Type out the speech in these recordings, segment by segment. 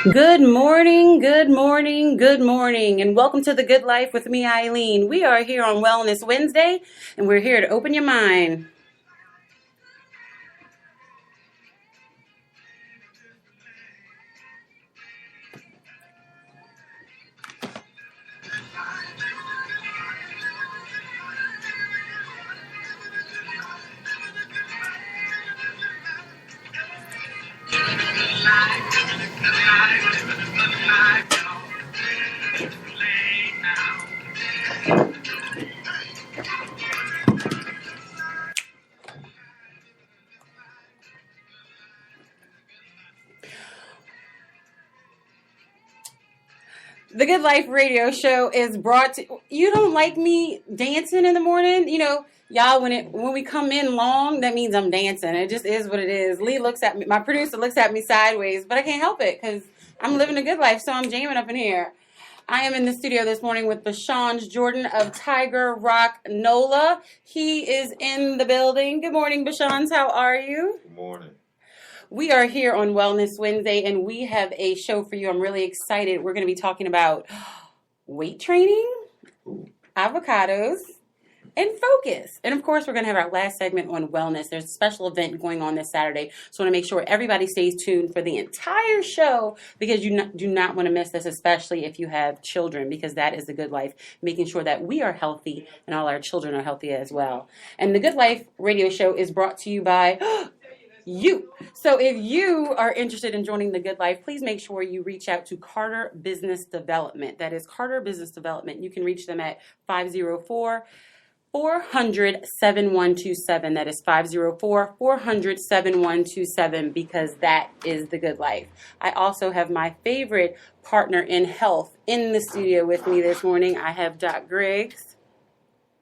Good morning, good morning, good morning, and welcome to The Good Life with me, Eileen. We are here on Wellness Wednesday, and we're here to open your mind. The Good Life radio show is brought to you. Don't like me dancing in the morning? Y'all, when we come in long, that means I'm dancing. It just is what it is. Lee looks at me, my producer looks at me sideways, but I can't help it because I'm living a good life, so I'm jamming up in here. I am in the studio this morning with Bashan Jordan of Tiger Rock NOLA. He is in the building. Good morning, Bashan. How are you? Good morning. We are here on Wellness Wednesday, and we have a show for you. I'm really excited. We're going to be talking about weight training, avocados, and focus. And, of course, we're going to have our last segment on wellness. There's a special event going on this Saturday, so I want to make sure everybody stays tuned for the entire show because you do not want to miss this, especially if you have children, because that is the good life, making sure that we are healthy and all our children are healthy as well. And the Good Life radio show is brought to you by you. So if you are interested in joining the Good Life, please make sure you reach out to Carter Business Development. That is Carter Business Development. You can reach them at 504-400-7127. That is 504-400-7127 because that is the Good Life. I also have my favorite partner in health in the studio with me this morning. I have Doc Griggs.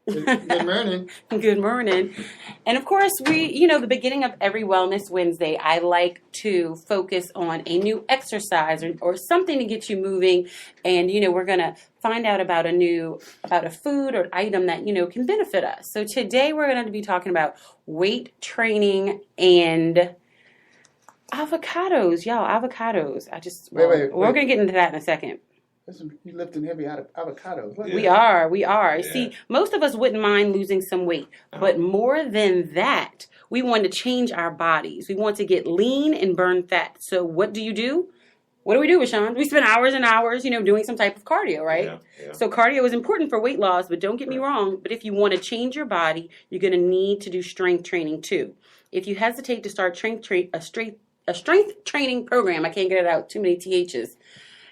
Good morning. Good morning. And of course, the beginning of every Wellness Wednesday, I like to focus on a new exercise or something to get you moving. And, we're going to find out about a food or item that, can benefit us. So today we're going to be talking about weight training and avocados. Y'all, avocados. We're going to get into that in a second. You lifting heavy avocados. We are. Yeah. See, most of us wouldn't mind losing some weight, but more than that, we want to change our bodies. We want to get lean and burn fat. So what do? What do we do, Sean? We spend hours and hours, doing some type of cardio, right? Yeah. So cardio is important for weight loss, but don't get me wrong. But if you want to change your body, you're going to need to do strength training too. If you hesitate to start a strength training program, I can't get it out, too many THs.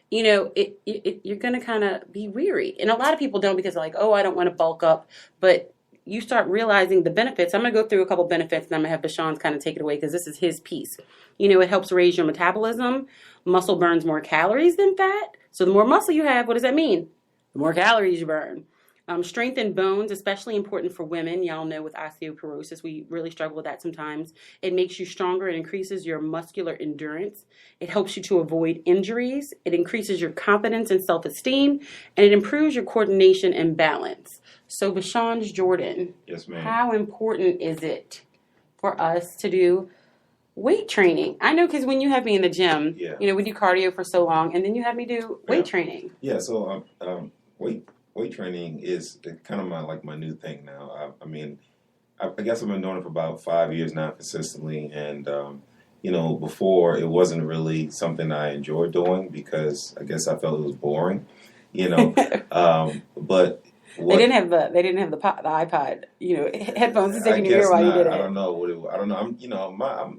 You're going to kind of be weary. And a lot of people don't because they're like, oh, I don't want to bulk up. But you start realizing the benefits. I'm going to go through a couple benefits, and I'm going to have Bashan kind of take it away because this is his piece. It helps raise your metabolism. Muscle burns more calories than fat. So the more muscle you have, what does that mean? The more calories you burn. Strength in bones, especially important for women. Y'all know with osteoporosis, we really struggle with that sometimes. It makes you stronger. It increases your muscular endurance. It helps you to avoid injuries. It increases your confidence and self-esteem. And it improves your coordination and balance. So, Bashan Jordan. Yes, ma'am. How important is it for us to do weight training? I know because when you have me in the gym, we do cardio for so long, and then you have me do weight training. Yeah, so weight training is kind of my new thing now. I guess I've been doing it for about 5 years now consistently. And, before it wasn't really something I enjoyed doing because I guess I felt it was boring, but they didn't have the iPod, headphones to stick in your ear while you did it. I don't know. I don't know.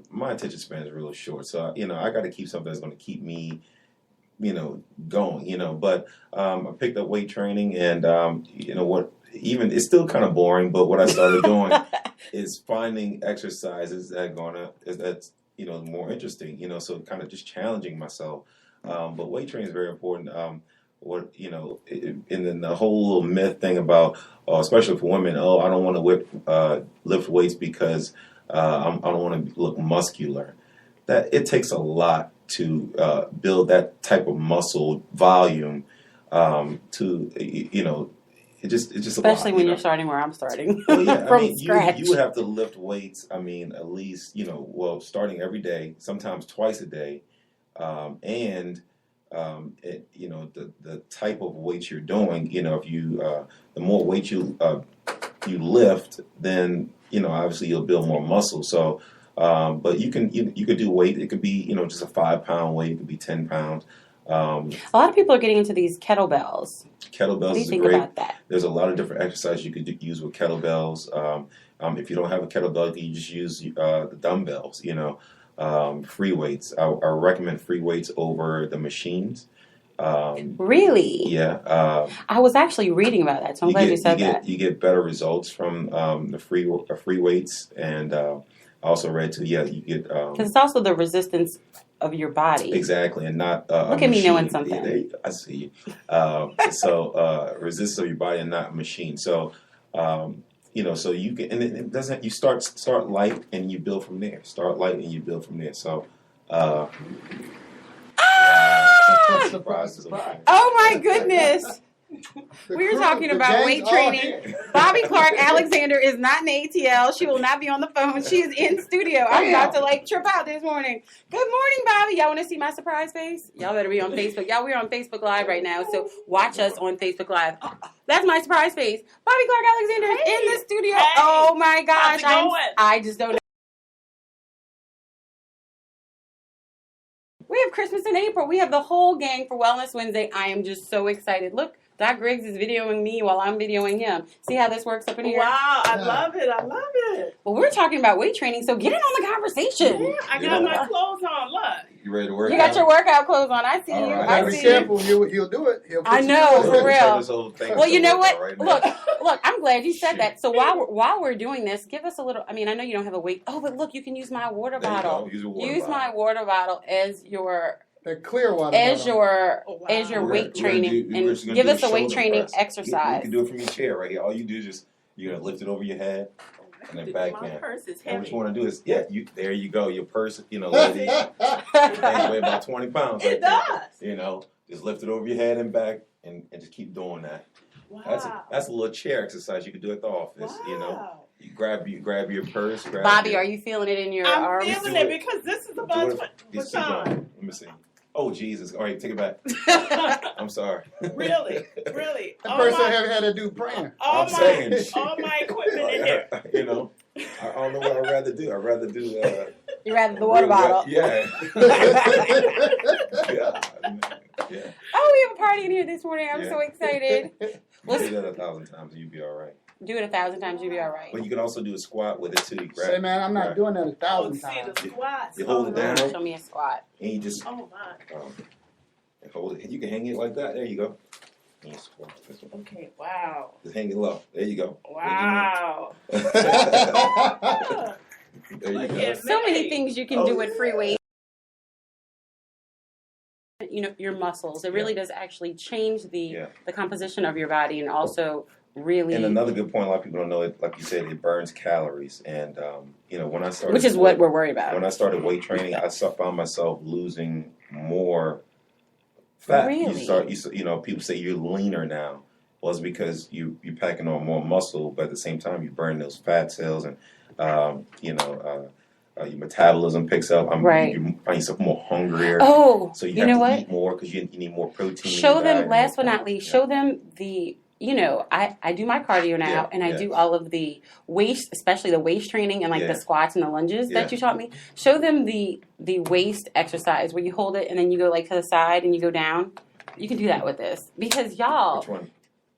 My attention span is real short. So, I got to keep something that's going to keep me going, but I picked up weight training and, even it's still kind of boring, but what I started doing is finding exercises that's more interesting, so kind of just challenging myself. But weight training is very important. And then the whole little myth thing about, especially for women, I don't want to lift weights because I don't want to look muscular. That it takes a lot to build that type of muscle volume it's just especially a lot, when you're starting where I'm starting well, from scratch. You would have to lift weights. At least starting every day, sometimes twice a day, and the type of weight you're doing, if you the more weight you lift, then obviously you'll build more muscle. So, but you could do weight. It could be just a 5-pound weight. It could be 10 pounds. A lot of people are getting into these kettlebells. Kettlebells What do you is think great. about that? There's a lot of different exercises you could use with kettlebells. If you don't have a kettlebell, you just use the dumbbells. Free weights. I recommend free weights over the machines. Really? Yeah. I was actually reading about that, so I'm glad you said that. You get better results from the free weights, and I also read too. Yeah, you get because it's also the resistance of your body. Exactly, and not look at me knowing something. Yeah, there you go. I see you. Resistance of your body and not a machine. So. So you can, and it doesn't. You start light and you build from there. Start light and you build from there. So. Surprise. Oh my goodness! We were talking about weight training. Bobby Clark Alexander is not in ATL. She will not be on the phone. She is in studio. I'm about to trip out this morning. Good morning, Bobby. Y'all want to see my surprise face? Y'all better be on Facebook. Y'all, we're on Facebook Live right now, so watch us on Facebook Live. That's my surprise face. Bobby Clark Alexander is in the studio. Hey. Oh my gosh! How's it going? I just don't know. We have Christmas in April. We have the whole gang for Wellness Wednesday. I am just so excited. Look, Doc Griggs is videoing me while I'm videoing him. See how this works up in here? Wow, I love it. I love it. Well, we're talking about weight training, so get in on the conversation. Yeah, I got my clothes on. Look. You ready to work? You got your workout clothes on. I see All you. right. I Be see careful. you. He'll do it. He'll I put know, you for through it. real. Well, you know what? Right now. Look, I'm glad you said that. So while we're doing this, give us a little. I mean, I know you don't have a weight. Oh, but look, you can use my water There you bottle. go. Use a water Use bottle. my water bottle as your The clear water. as bottle. your Oh, wow. as your We're weight gonna training, we're just and gonna give do us a weight shoulder training press. exercise. You can do it from your chair right here. All you do is just you're gonna lift it over your head and then back My in. purse is And what heavy. you want to do is there you go. Your purse, lady, weigh about 20 pounds. It Right there. does. Just lift it over your head and back, and just keep doing that. Wow. That's a little chair exercise you can do at the office. Wow. You grab your purse. Bobby, are you feeling it in your I'm arms? feeling Do it it. because this is Do about it. what Just keep time? going. Let me see. Oh Jesus! All right, take it back. I'm sorry. Really? The person had to do praying. all I'm my, saying. all my equipment in here. I don't know what I'd rather do. I'd rather do. You rather the water bottle? Yeah. Yeah. Oh, we have a party in here this morning. I'm Yeah. so excited. You do that 1,000 times, and you'll be all right. Do it 1,000 times, you'll be all right. But you can also do a squat with it too. You grab, Say, man, I'm not grab- doing that Oh, 1,000 see times. the squats. You hold it down. Show me a squat. and you just Oh my. and hold it. You can hang it like that. There you go. And you squat this one. Okay. Wow. Just hang it low. There you go. Wow. There you Look go. at So many me. things you can do with free weight. Your muscles. It really does actually change the composition of your body, and also really. And another good point, a lot of people don't know it. Like you said, it burns calories. And when I started, which is what we're worried about. When I started weight training, I found myself losing more fat. Really? People say you're leaner now. Well, it's because you're packing on more muscle, but at the same time, you burn those fat cells, and your metabolism picks up. Right. You find yourself more hungrier. Oh, So you you have know to what? eat more because you need more protein. Show in your them, diet, last but more not fat. least, Yeah. show them the, I do my cardio now, Yeah, and I yeah. do all of the waist, especially the waist training and like Yeah. the squats and the lunges that Yeah. you taught me. Show them the waist exercise where you hold it and then you go like to the side and you go down. You can do that with this because y'all, Which one?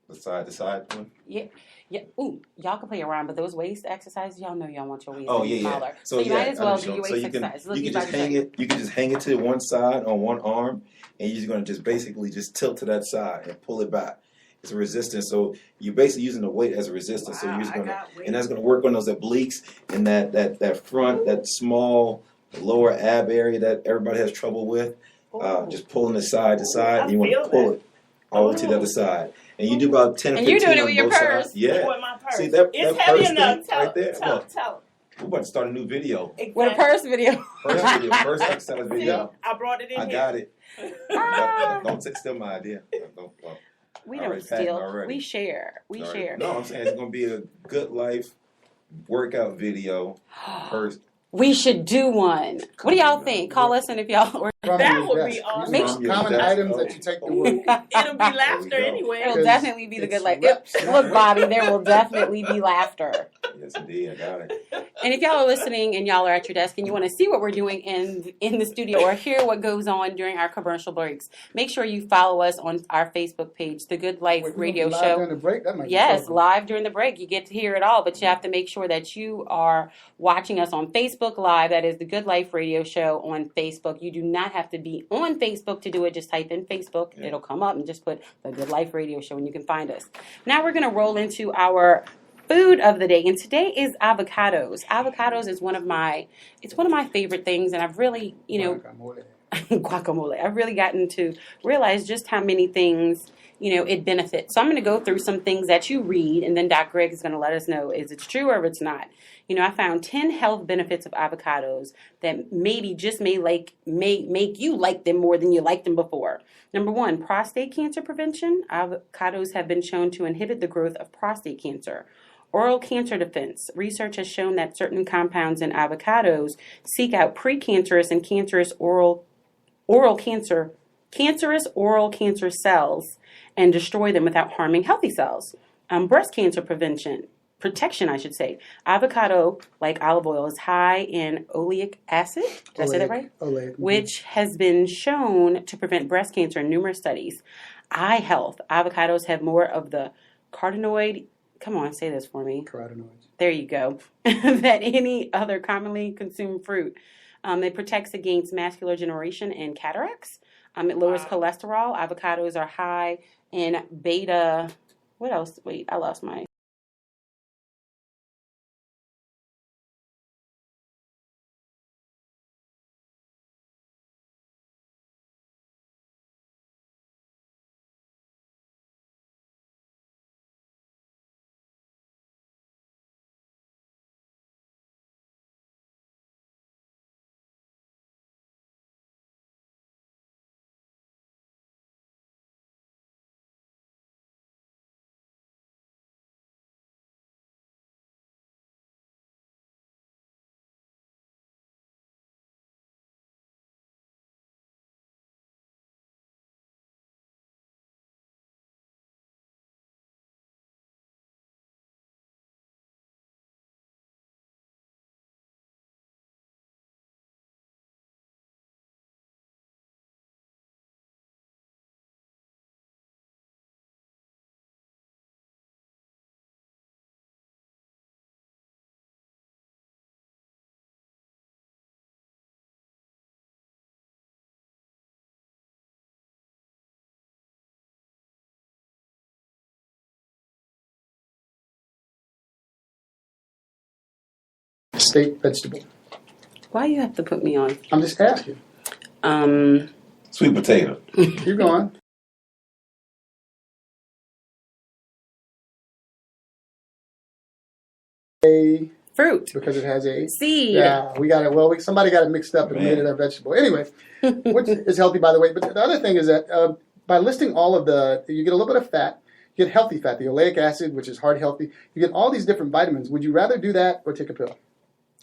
The side one? yeah, ooh, y'all can play around, but those waist exercises, y'all know y'all want your waist Oh to be yeah, smaller. yeah. So you might as well do your so waist you can exercise. Look, you can about just to hang show it. You can just hang it to one side on one arm, and you're just gonna just basically just tilt to that side and pull it back. It's a resistance, so you're basically using the weight as a resistance. So Wow, you're just I gonna, got weight. and that's gonna work on those obliques and that front, that small lower ab area that everybody has trouble with. Oh. Just pulling it side to side, I and you want feel to pull that. it all the way to the other side. And you do about 10 or And 15 you're doing it on with your both purse. sides. Yeah. With my purse. See, that it's purse heavy thing enough. Tell, right there? tell, Look. tell. We're about to start a new video. Exactly. with a purse video. First exercise video. I brought it in I here. got it. Ah. Don't steal my idea. We All don't right, Patton steal. already. We share. We Sorry. share. No, I'm saying it's going to be a good life workout video. First. We should do one. What do y'all think? Call us in if y'all. That would be Yes. awesome. These are common items that you take to work. It'll be laughter go. anyway. It'll 'Cause definitely be the it's good life. reps, Yep. not Look, reps. Bobby, there will definitely be laughter. Yes, indeed, I got it. And if y'all are listening and y'all are at your desk and you want to see what we're doing in the studio or hear what goes on during our commercial breaks, make sure you follow us on our Facebook page, The Good Life Wait, Radio live Show. During the break, that might be Yes, something. live during the break. You get to hear it all, but you have to make sure that you are watching us on Facebook Live. That is The Good Life Radio Show on Facebook. You do not have to be on Facebook to do it. Just type in Facebook. Yeah. It'll come up and just put The Good Life Radio Show and you can find us. Now we're going to roll into our food of the day, and today is avocados. Avocados is one of my favorite things, and I've really, Guacamole. guacamole. I've really gotten to realize just how many things, it benefits. So I'm going to go through some things that you read, and then Doc Greg is going to let us know if it's true or if it's not. I found 10 health benefits of avocados that maybe just may make you like them more than you liked them before. Number 1, prostate cancer prevention. Avocados have been shown to inhibit the growth of prostate cancer. Oral cancer defense. Research has shown that certain compounds in avocados seek out precancerous and cancerous oral cancer cells and destroy them without harming healthy cells. Breast cancer protection, I should say. Avocado, like olive oil, is high in oleic acid. Did I say that right? Oleic. Which has been shown to prevent breast cancer in numerous studies. Eye health. Avocados have more of the carotenoid. Come on, say this for me. Carotenoids. There you go. Than any other commonly consumed fruit. It protects against macular degeneration and cataracts. It lowers cholesterol. Avocados are high in beta. What else? Wait, I lost my. State vegetable. Why you have to put me on? I'm just asking. Sweet potato. Keep going. A Fruit. because it has a Seed. Yeah, we got it. Well, somebody got it mixed up and Man. made it a vegetable. Anyway, which is healthy, by the way. But the other thing is that by listing all of you get a little bit of fat. You get healthy fat, the oleic acid, which is heart healthy. You get all these different vitamins. Would you rather do that or take a pill?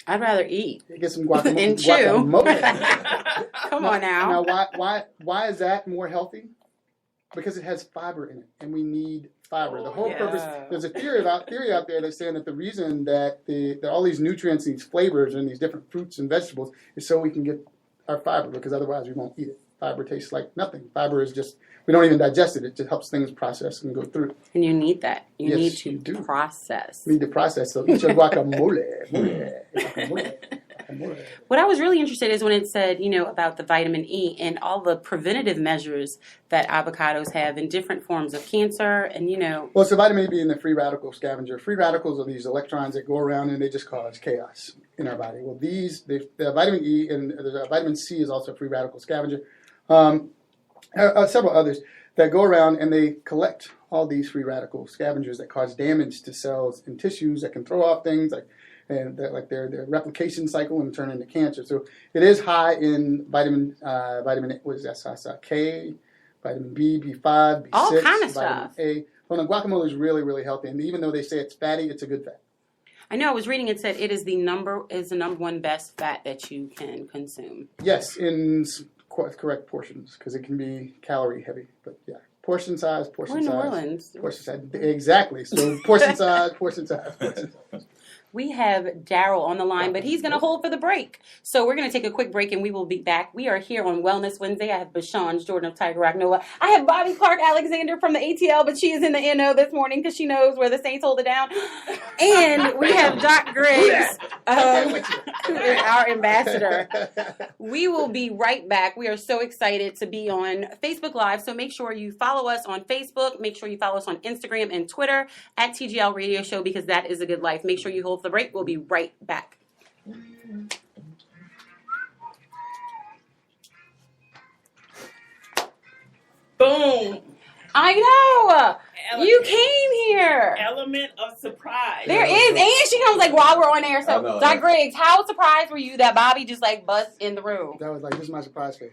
I'd rather eat. You get some guacamole. And chew. Guacamole. Come on now. Now, why is that more healthy? Because it has fiber in it, and we need fiber. The whole yes. purpose. There's a theory out there that's saying that the reason that that all these nutrients, these flavors, and these different fruits and vegetables is so we can get our fiber, because otherwise we won't eat it. Fiber tastes like nothing. Fiber is just, we don't even digest it. It just helps things process and go through. And you need that. You Yes, need to you do. process. We need to process. So eat your guacamole. Guacamole. What I was really interested in is when it said, about the vitamin E and all the preventative measures that avocados have in different forms of cancer and, Well, so vitamin E being the free radical scavenger. Free radicals are these electrons that go around and they just cause chaos in our body. Well, the vitamin E and the vitamin C is also a free radical scavenger. Several others that go around and they collect all these free radical scavengers that cause damage to cells and tissues that can throw off things like their replication cycle and turn into cancer. So it is high in vitamin what is that? K, vitamin B, B5, B6, All kind of vitamin stuff. A. Well, the guacamole is really, really healthy, and even though they say it's fatty, it's a good fat. I know I was reading it said it is the number one best fat that you can consume. Yes, in correct portions because it can be calorie heavy. But yeah, portion size, portion We're in New size. Orleans. Portion size. Exactly. So portion size, portion size, portion size. We have Daryl on the line, but he's going to hold for the break. So we're going to take a quick break, and we will be back. We are here on Wellness Wednesday. I have Bashan Jordan of Tiger Rock Nova. I have Bobby Clark Alexander from the ATL, but she is in the NO this morning because she knows where the Saints hold it down. And we have Doc Griggs, who is our ambassador. We will be right back. We are so excited to be on Facebook Live, so make sure you follow us on Facebook. Make sure you follow us on Instagram and Twitter at TGL Radio Show because that is a good life. Make sure you hold the break. We'll be right back. Boom. I know. Element. You came here. Element of surprise. There is, and she comes like while we're on air. I So, know. Doc Griggs, how surprised were you that Bobby just like bust in the room? That was like, this is my surprise face.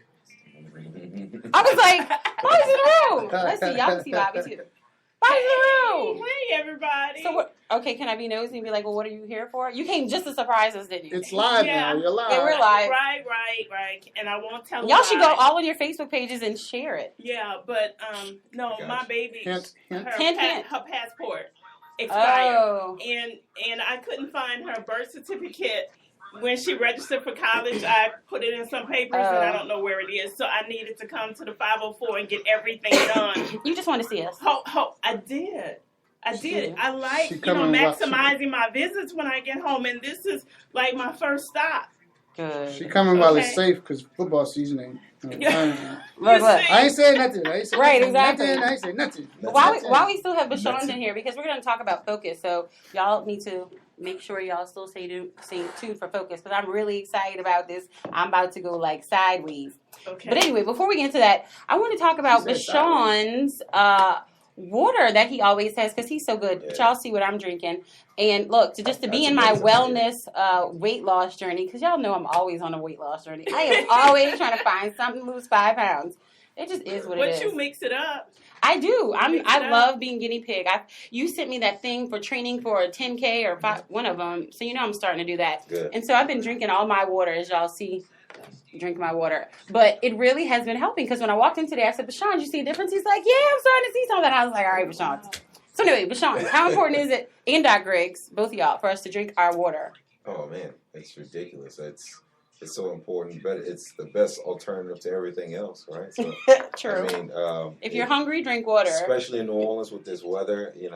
I was like, Bobby's in the room. Let's see, y'all can see Bobby too. Bobby's in the room. Hey, everybody. So what? Okay, can I be nosy and be like, well, what are you here for? You came just to surprise us, didn't you? It's live Yeah. now. You're live. Yeah, we're live. Right. And I won't tell Y'all should go lie. all on your Facebook pages and share it. Yeah, but no, Gotcha. my baby, Hint, hint. Hint. her passport expired, Oh. and I couldn't find her birth certificate. When she registered for college, I put it in some papers, and I don't know where it is. So I needed to come to the 504 and get everything done. You just want to see us. I did. I like, She coming maximizing my visits when I get home, and this is like my first stop. Good. She coming while it's Okay. safe because football season ain't. Look. I ain't saying nothing. I ain't saying Right, nothing. exactly. Nothing. I ain't saying nothing. While we still have Bashan That's in it. here, because we're going to talk about focus, so y'all need to make sure y'all still stay tuned for focus, because I'm really excited about this. I'm about to go like sideways. Okay. But anyway, before we get into that, I want to talk about She said Bashan's water that he always has, because he's so good. But Yeah. y'all see what I'm drinking. And look, just to be That's in my amazing. wellness weight loss journey, because y'all know I'm always on a weight loss journey. I am always trying to find something to lose 5 pounds. It just is what it But is. you mix it up. I do. Mix it I up. love being guinea pig. You sent me that thing for training for a 10K or one of them, so you know I'm starting to do that. Good. And so I've been drinking all my water, as y'all see. Drink my water, but it really has been helping, because when I walked in today, I said, "Bashan, you see a difference?" He's like, "Yeah, I'm starting to see something." I was like, "All right, Bashan." So anyway, Bashan, how important is it, and Doc Griggs, both of y'all, for us to drink our water? Oh man, it's ridiculous. It's so important, but it's the best alternative to everything else, right? So True. I mean, If you're hungry, drink water. especially in New Orleans with this weather, you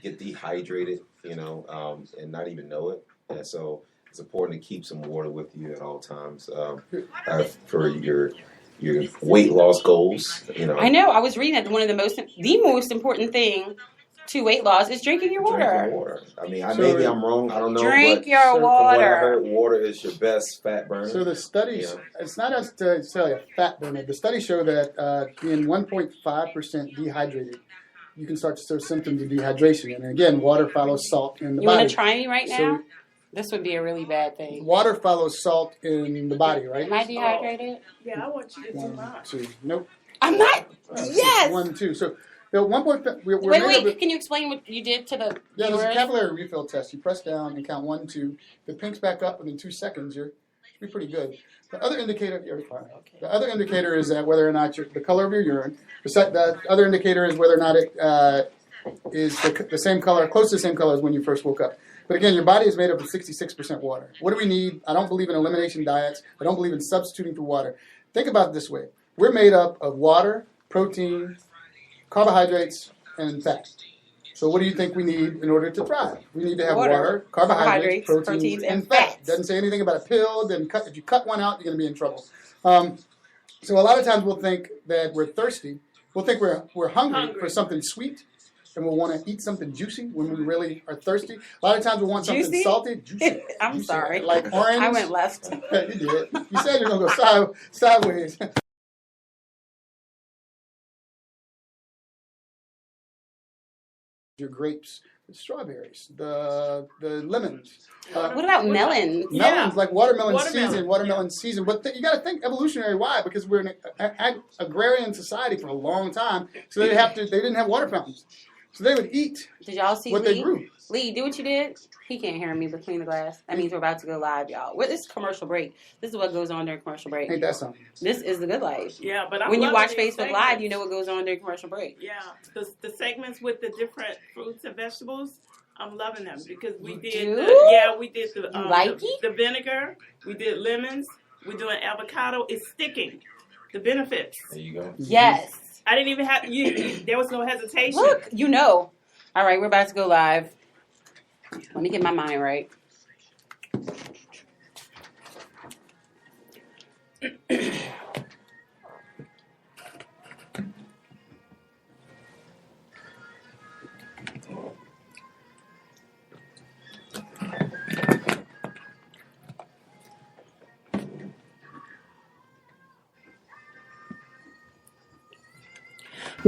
get dehydrated, and not even know it. And so it's important to keep some water with you at all times for your weight loss goals. I know. I was reading that the most important thing to weight loss is drinking your water. Drinking water. I mean, maybe I'm wrong. I don't know. Drink but your from what I water. heard, water is your best fat burner. So the studies, Yeah. it's not necessarily a fat burner. The studies show that being 1.5% dehydrated, you can start to show symptoms of dehydration. And again, water follows salt in the You body. want to try me right now? So This would be a really bad thing. water follows salt in the body, right? Am I dehydrated? Yeah, I want you to do 1, mine. 2. Nope. I'm not. Yes. 1, 2. So the 1.5. We're Wait. made of Can you explain what you did to the Yeah, there's a viewers? capillary refill test. You press down and count 1, 2. If it pinks back up within 2 seconds, you're pretty good. The other indicator, you're fine. Okay. The other indicator is that whether or not the color of your urine. The other indicator is whether or not it is the same color, close to the same color as when you first woke up. But again, your body is made up of 66% water. What do we need? I don't believe in elimination diets. I don't believe in substituting for water. Think about it this way. We're made up of water, protein, carbohydrates, and fat. So what do you think we need in order to thrive? We need to have water, carbohydrates, proteins, and fat. Doesn't say anything about a pill. If you cut one out, you're going to be in trouble. So a lot of times we'll think that we're thirsty. We'll think we're hungry for something sweet, and we'll want to eat something juicy when we really are thirsty. A lot of times we'll want something Juicy? salty. Juicy. I'm Juicy. sorry. Like orange. I went left. You did. You said you're going to go sideways. Your grapes, the strawberries, the lemons. What about melons? Melons, like watermelon Watermelon. season. But you got to think evolutionary. Why? Because we're in an agrarian society for a long time, so they didn't have water fountains, so they would eat Did y'all see what they Lee? grew. Lee, do what you did. He can't hear me, but clean the glass. That means we're about to go live, y'all. This is commercial break. This is what goes on during commercial break. Ain't that something? This is the good life. Yeah, but I'm when you watch loving these Facebook Live, you know what goes on during commercial break. Yeah, the segments with the different fruits and vegetables, I'm loving them because we did the vinegar, we did lemons, we're doing avocado. It's sticking. The benefits. There you go. Yes. I didn't even have there was no hesitation. Look, you know. All right, we're about to go live. Let me get my mind right.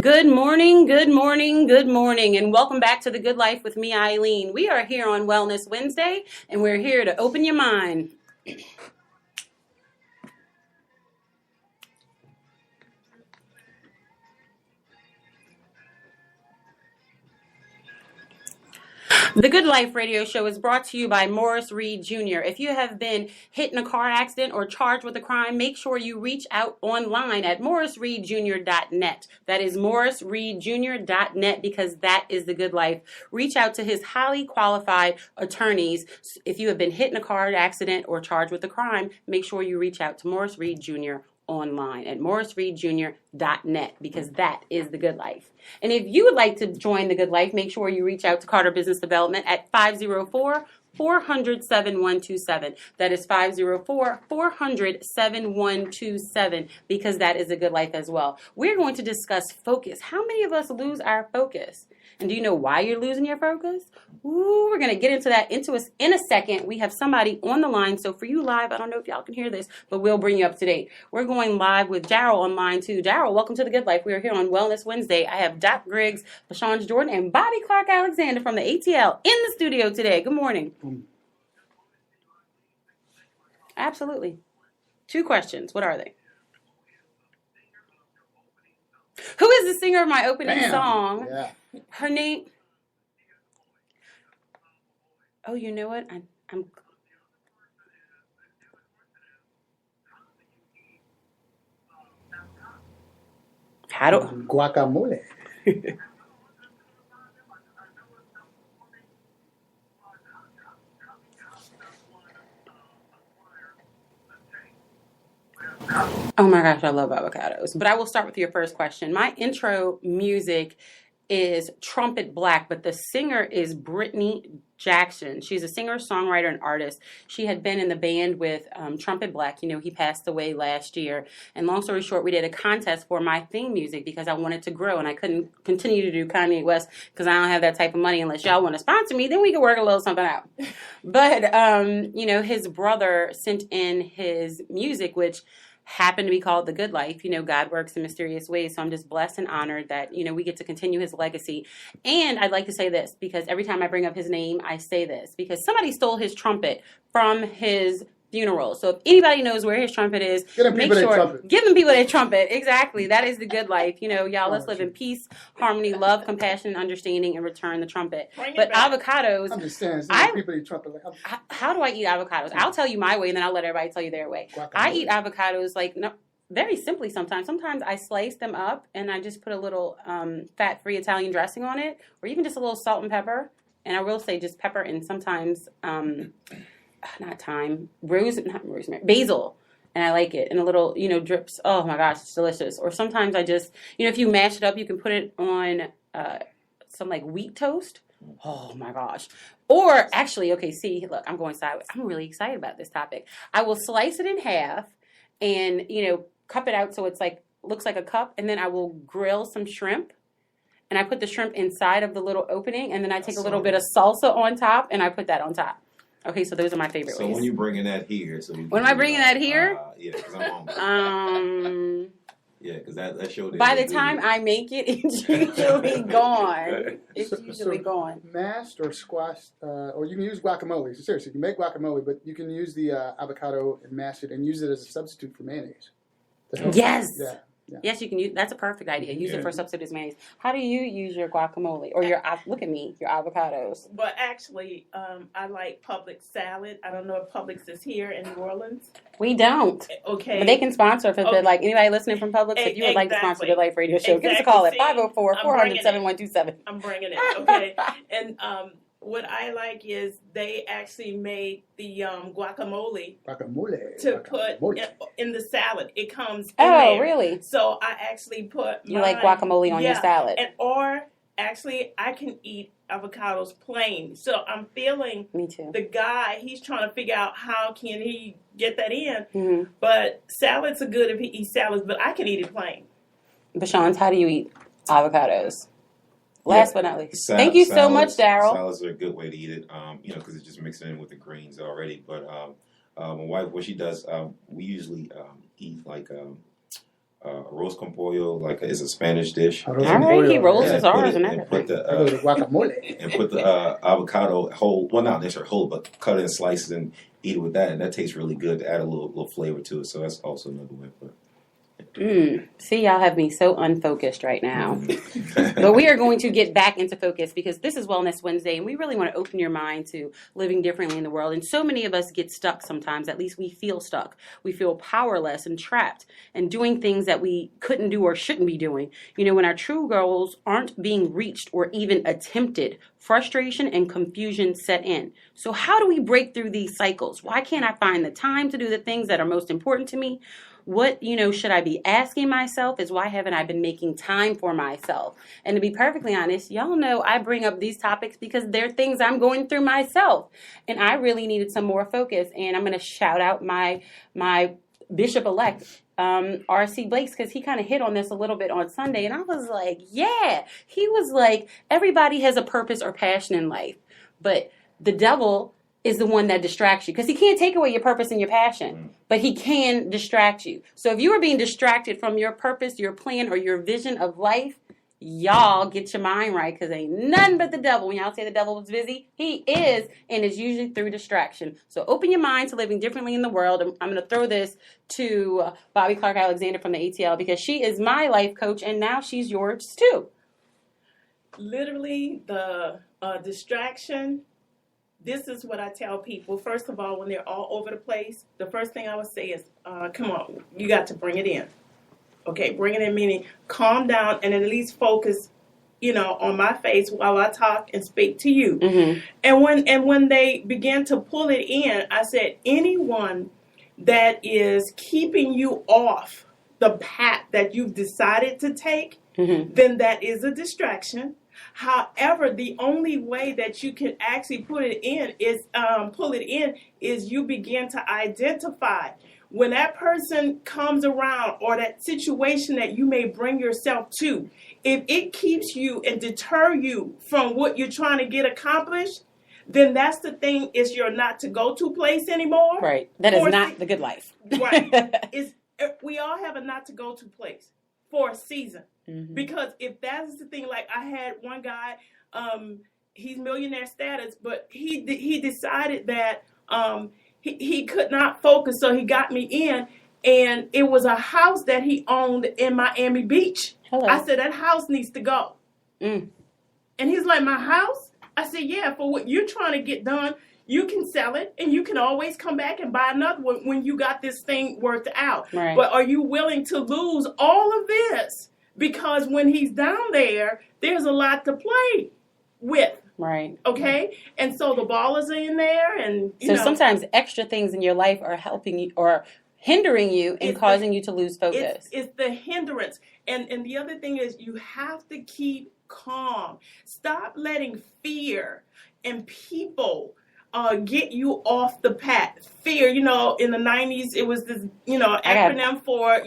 Good morning, good morning, good morning, and welcome back to The Good Life with me, Eileen. We are here on Wellness Wednesday, and we're here to open your mind. The Good Life radio show is brought to you by Morris Reed Jr. If you have been hit in a car accident or charged with a crime, make sure you reach out online at morrisreedjr.net. That is morrisreedjr.net because that is the good life. Reach out to his highly qualified attorneys. If you have been hit in a car accident or charged with a crime, make sure you reach out to Morris Reed Jr. online at morrisreedjr.net because that is the good life. And if you would like to join the good life, make sure you reach out to Carter Business Development at 504-400-7127. That is 504-400-7127 because that is a good life as well. We're going to discuss focus. How many of us lose our focus? And do you know why you're losing your focus? Ooh, we're going to get into that in a second. We have somebody on the line. So for you live, I don't know if y'all can hear this, but we'll bring you up to date. We're going live with Daryl on line 2. Daryl, welcome to The Good Life. We are here on Wellness Wednesday. I have Doc Griggs, LaShawn Jordan, and Bobby Clark Alexander from the ATL in the studio today. Good morning. Absolutely. 2 questions. What are they? Who is the singer of my opening song? Yeah. Her name. Oh, you know what? I'm. How do? Guacamole. Oh my gosh, I love avocados. But I will start with your first question. My intro music is Trumpet Black, but the singer is Brittany Jackson. She's a singer, songwriter, and artist. She had been in the band with Trumpet Black. You know, he passed away last year. And long story short, we did a contest for my theme music because I wanted to grow, and I couldn't continue to do Kanye West because I don't have that type of money unless y'all want to sponsor me. Then we can work a little something out. But, you know, his brother sent in his music, which happened to be called The Good Life. You know, God works in mysterious ways. So I'm just blessed and honored that, you know, we get to continue his legacy. And I'd like to say this because every time I bring up his name, I say this because somebody stole his trumpet from his funeral. So if anybody knows where his trumpet is, make sure, give them people their trumpet. Exactly. That is the good life. You know, y'all, let's live in peace, harmony, love, compassion, understanding, and return the trumpet. But avocados, I'm just saying, people eat trumpet. How do I eat avocados? I'll tell you my way, and then I'll let everybody tell you their way. I eat avocados like very simply sometimes. Sometimes I slice them up, and I just put a little fat-free Italian dressing on it, or even just a little salt and pepper. And I will say just pepper and sometimes basil, and I like it, and a little, you know, drips. Oh my gosh, it's delicious. Or sometimes I just, you know, if you mash it up, you can put it on some like wheat toast. Oh my gosh. Or actually, okay, see, look, I'm going sideways. I'm really excited about this topic. I will slice it in half and, you know, cup it out so it's like, looks like a cup, and then I will grill some shrimp. And I put the shrimp inside of the little opening, and then I take a little bit of salsa on top, and I put that on top. Okay, so those are my favorite ways. So when you bringing that here? When am I bringing that here? Yeah, because I'm hungry. Yeah, because that show. By the time I make it, it's usually gone. It's usually gone. Mashed or squashed, or you can use guacamole. So seriously, you can make guacamole, but you can use the avocado and mash it and use it as a substitute for mayonnaise. Yes. Yeah. Yeah. Yes, you can use. That's a perfect idea. Use it Yeah. for substitute mayonnaise. How do you use your guacamole or your? Look at me, your avocados. But actually, I like Publix salad. I don't know if Publix is here in New Orleans. We don't. Okay. But they can sponsor if it's Okay. like anybody listening from Publix. If you would like to sponsor the Life Radio Show, give us a call at Exactly. 504-400-7127. I'm bringing it. Okay. And what I like is they actually made the guacamole to put in the salad. It comes in Oh, there. really? So I actually put You like guacamole on your salad? Or actually, I can eat avocados plain. So I'm feeling Me too. the guy, he's trying to figure out how can he get that in. Mm-hmm. But salads are good if he eats salads, but I can eat it plain. Bashan's, how do you eat avocados? Last but not least. Sa- Thank you so salads- much, Daryl. Salads are a good way to eat it, because it just mixes it in with the greens already. But my wife, what she does, we usually eat like arroz con pollo, like it's a Spanish dish. Arroz All con right, he pollo. rolls Yeah, his and put R's it- and and put everything. I go to the guacamole. and put the avocado whole, well, not necessarily whole, but cut it in slices and eat it with that, and that tastes really good. Add a little flavor to it, so that's also another way. But See, y'all have me so unfocused right now. But we are going to get back into focus because this is Wellness Wednesday, and we really want to open your mind to living differently in the world. And so many of us get stuck sometimes. At least we feel stuck. We feel powerless and trapped and doing things that we couldn't do or shouldn't be doing. You know, when our true goals aren't being reached or even attempted, frustration and confusion set in. So how do we break through these cycles? Why can't I find the time to do the things that are most important to me? What, should I be asking myself is why haven't I been making time for myself? And to be perfectly honest, y'all know I bring up these topics because they're things I'm going through myself. And I really needed some more focus. And I'm going to shout out my bishop-elect, R.C. Blakes, because he kind of hit on this a little bit on Sunday. And I was like, yeah. He was like, everybody has a purpose or passion in life. But the devil is the one that distracts you because he can't take away your purpose and your passion, but he can distract you. So if you are being distracted from your purpose, your plan, or your vision of life, y'all get your mind right because ain't none but the devil. When y'all say the devil was busy, he is, and it's usually through distraction. So open your mind to living differently in the world. I'm going to throw this to Bobby Clark Alexander from the ATL because she is my life coach, and now she's yours too. Literally, the distraction. This is what I tell people. First of all, when they're all over the place, the first thing I would say is, come on, you got to bring it in. Okay, bring it in, meaning calm down and at least focus, on my face while I talk and speak to you. Mm-hmm. And when they began to pull it in, I said, anyone that is keeping you off the path that you've decided to take, then that is a distraction. However, the only way that you can actually pull it in is you begin to identify when that person comes around or that situation that you may bring yourself to. If it keeps you and deter you from what you're trying to get accomplished, then that's the thing, is you're not to go to place anymore. Right. That is not the good life. Right. We all have a not to go to place for a season. Mm-hmm. Because if that's the thing, like I had one guy, he's millionaire status, but he decided that he could not focus, so he got me in, and it was a house that he owned in Miami Beach. Hello. I said, that house needs to go. And he's like, my house? I said, yeah, for what you're trying to get done, you can sell it, and you can always come back and buy another one when you got this thing worked out. Right. But are you willing to lose all of this? Because when he's down there, there's a lot to play with. Right. Okay? And so the ballers are in there, and so sometimes extra things in your life are helping you or hindering you and causing you to lose focus. It's the hindrance. And the other thing is you have to keep calm. Stop letting fear and people get you off the path. Fear, in the 90s, it was this, acronym for,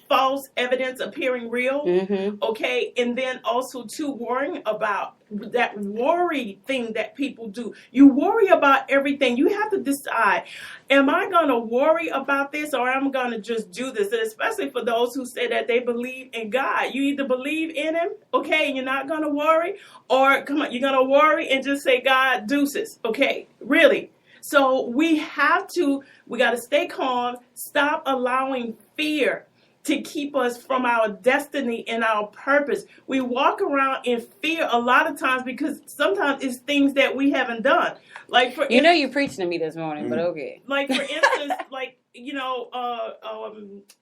false evidence appearing real. Mm-hmm. Okay. And then also too, worrying about that worry thing that people do. You worry about everything. You have to decide, am I going to worry about this or am I going to just do this? And especially for those who say that they believe in God. You either believe in him, okay, and you're not going to worry, or come on, you're going to worry and just say, God, deuces. Okay, really. So we got to stay calm, stop allowing fear to keep us from our destiny and our purpose. We walk around in fear a lot of times because sometimes it's things that we haven't done. Like for you're preaching to me this morning, but okay. Like for instance, like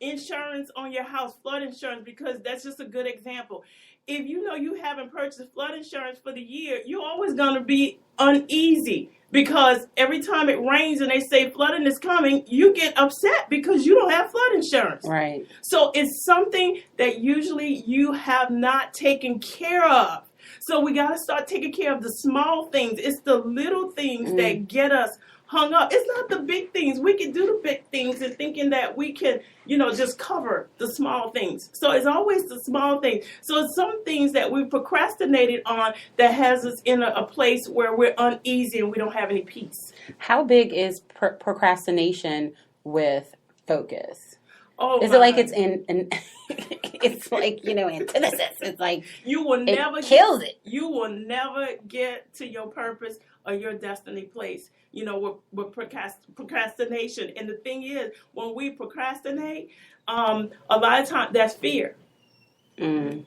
insurance on your house, flood insurance, because that's just a good example. If you know you haven't purchased flood insurance for the year, you're always going to be uneasy because every time it rains and they say flooding is coming, you get upset because you don't have flood insurance. Right. So it's something that usually you have not taken care of. So we got to start taking care of the small things. It's the little things that get us hung up. It's not the big things. We can do the big things and thinking that we can, just cover the small things. So it's always the small things. So it's some things that we procrastinated on that has us in a place where we're uneasy and we don't have any peace. How big is procrastination with focus? Oh, is it like it's in it's like, antithesis. It's like kills it. You will never get to your purpose or your destiny place, with procrastination. And the thing is, when we procrastinate, a lot of times that's fear. They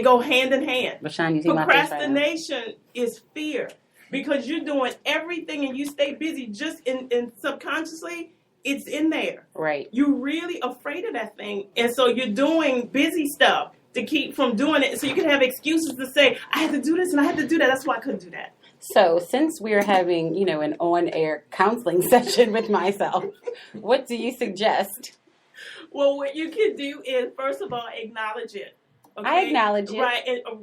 go hand in hand. Procrastination is fear because you're doing everything and you stay busy just in subconsciously. It's in there. Right. You're really afraid of that thing. And so you're doing busy stuff to keep from doing it. So you can have excuses to say, I had to do this and I had to do that. That's why I couldn't do that. So since we're having, an on-air counseling session with myself, what do you suggest? Well, what you can do is, first of all, acknowledge it. Okay? I acknowledge it.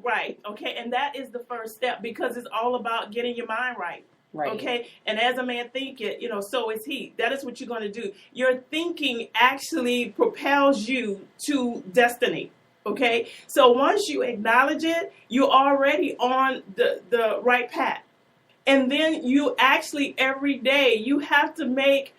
Right. Okay. And that is the first step because it's all about getting your mind right. Right. Okay, and as a man thinketh, so is he. That is what you're going to do. Your thinking actually propels you to destiny. Okay, so once you acknowledge it, you're already on the right path. And then you actually every day you have to make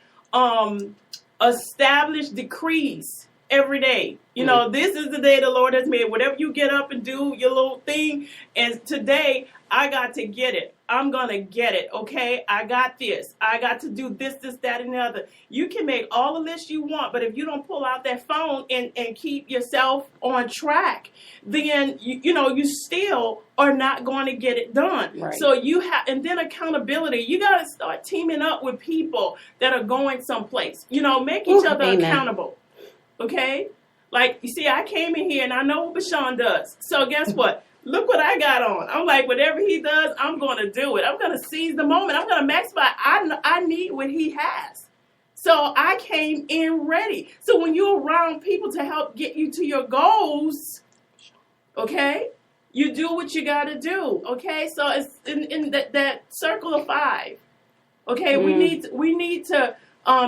established decrees every day. This is the day the Lord has made. Whatever you get up and do your little thing, and today I got to get it. I'm going to get it, okay? I got this. I got to do this, that, and the other. You can make all the lists you want, but if you don't pull out that phone and keep yourself on track, then, you still are not going to get it done. Right. So and then accountability. You got to start teaming up with people that are going someplace. Make each other accountable, okay? Like, you see, I came in here and I know what Bashan does. So guess what? Look what I got on. I'm like, whatever he does, I'm going to do it. I'm going to seize the moment. I'm going to maximize. I need what he has. So I came in ready. So when you're around people to help get you to your goals, okay, you do what you got to do, okay? So it's in that circle of 5, okay? We need to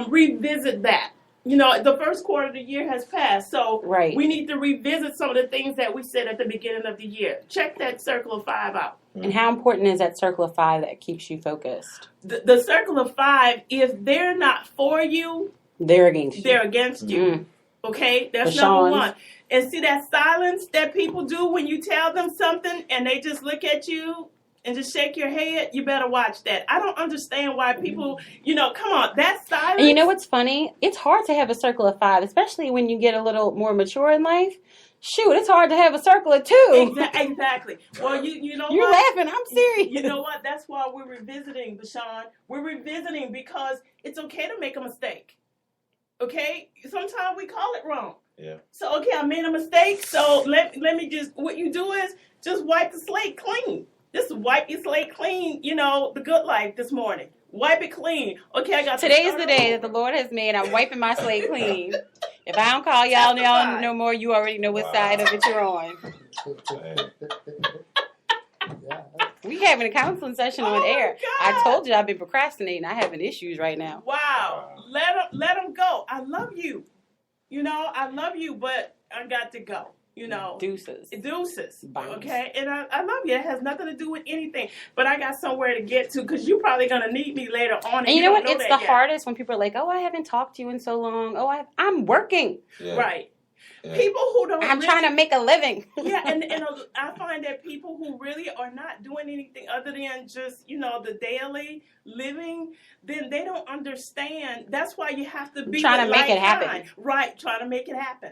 revisit that. The first quarter of the year has passed, so we need to revisit some of the things that we said at the beginning of the year. Check that circle of 5 out. And how important is that circle of 5 that keeps you focused? The circle of 5, if they're not for you, they're against you. They're against you. Okay? That's number 1. And see that silence that people do when you tell them something and they just look at you and just shake your head, you better watch that. I don't understand why people, come on, that's silence. And you know what's funny? It's hard to have a circle of 5, especially when you get a little more mature in life. Shoot, it's hard to have a circle of 2. Exactly. Well, you know You're what? laughing. I'm serious. You know what? That's why we're revisiting, Bashan. We're revisiting because it's okay to make a mistake. Okay? Sometimes we call it wrong. Yeah. So, okay, I made a mistake. So let me just, what you do is just wipe the slate clean. Just wipe your slate clean, the good life this morning. Wipe it clean. Okay, I got Today is the day that the Lord has made. I'm wiping my slate clean. If I don't call y'all no more, you already know what side of it you're on. We having a counseling session on air. I told you I've been procrastinating. I having issues right now. Wow. Let them go. I love you. I love you, but I got to go. Deuces. Bounce. Okay, and I love you. It has nothing to do with anything, but I got somewhere to get to because you're probably gonna need me later on. And you know what? It's the hardest when people are like, "Oh, I haven't talked to you in so long. Oh, I'm working." Yeah. Right. Yeah. People who don't. I'm really, trying to make a living. Yeah, and I find that people who really are not doing anything other than just the daily living, then they don't understand. That's why you have to be trying to make it happen. kind. Right, trying to make it happen.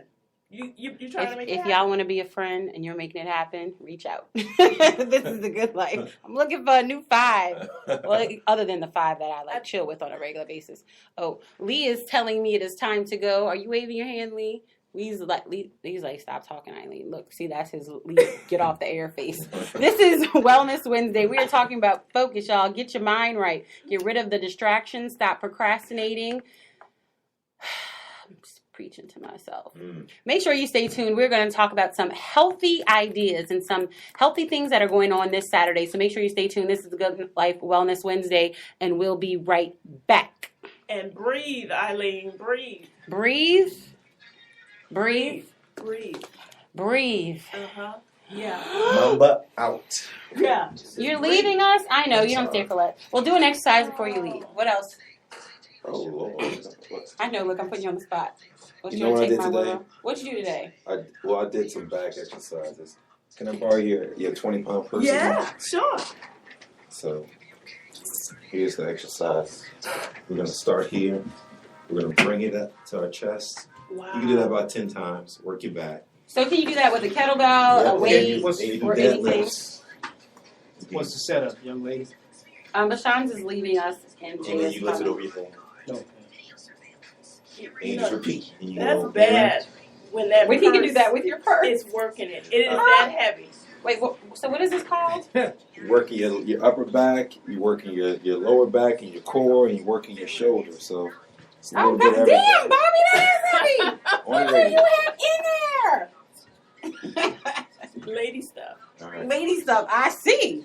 You trying to make it happen. If y'all want to be a friend and you're making it happen, reach out. This is the good life. I'm looking for a new 5. Well, other than the 5 that I like chill with on a regular basis. Oh, Lee is telling me it is time to go. Are you waving your hand, Lee? He's like, stop talking, Eileen. Look, see, that's his get off the air face. This is Wellness Wednesday. We are talking about focus, y'all. Get your mind right. Get rid of the distractions. Stop procrastinating. I'm just preaching to myself. Make sure you stay tuned. We're going to talk about some healthy ideas and some healthy things that are going on this Saturday. So make sure you stay tuned. This is the Good Life Wellness Wednesday, and we'll be right back. And breathe, Eileen. Breathe. Breathe. Breathe. Uh-huh. Yeah. Mamba out. Yeah. You're leaving us? I know, you don't stay for that. Well, do an exercise before you leave. What else? Oh, Lord. I know, look, I'm putting you on the spot. You know what I did today? What'd you do today? I did some back exercises. Can I borrow your 20-pound person? Yeah, sure. So, here's the exercise. We're going to start here. We're going to bring it up to our chest. Wow. You can do that about 10 times. Work your back. So can you do that with a kettlebell, a weight, or anything? What's the setup, young lady? Bashan's is leaving us, and And Jay then is you lift it coming. over your head. No. And you just repeat. And you That's go bad. When that He can do purse that with your purse. is working it. It is that heavy. Wait, so what is this called? You're working your upper back, you're working your lower back and your core, and you're working your shoulder. So it's a Oh, little bit of damn, everything. Bobby, that is heavy. What do Already. you have in there? Lady stuff. All right. Lady stuff. I see.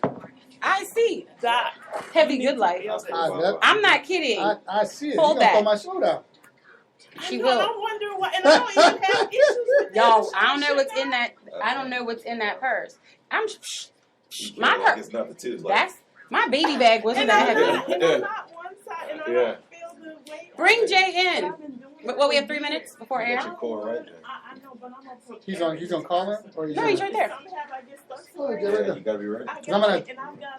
Doc. Heavy good life. I'm not kidding. I see it. Hold You're going to that. throw my shoulder out. She I know, will. I'm wondering why, and I don't even have issues with Yo, that. I don't know what's in that. I don't know what's in that purse. My Like purse. it's nothing too. It's That's my baby bag. Wasn't And that I'm heavy? not, and I'm not one side, and I Yeah. don't feel the weight. Bring Jay in. I've been doing Well, we have it 3 minutes before You air. got your core right there. I know, but I'm gonna He's on call him? Or No, he's right there. Oh, get Yeah, rid of you gotta be ready. I'm gonna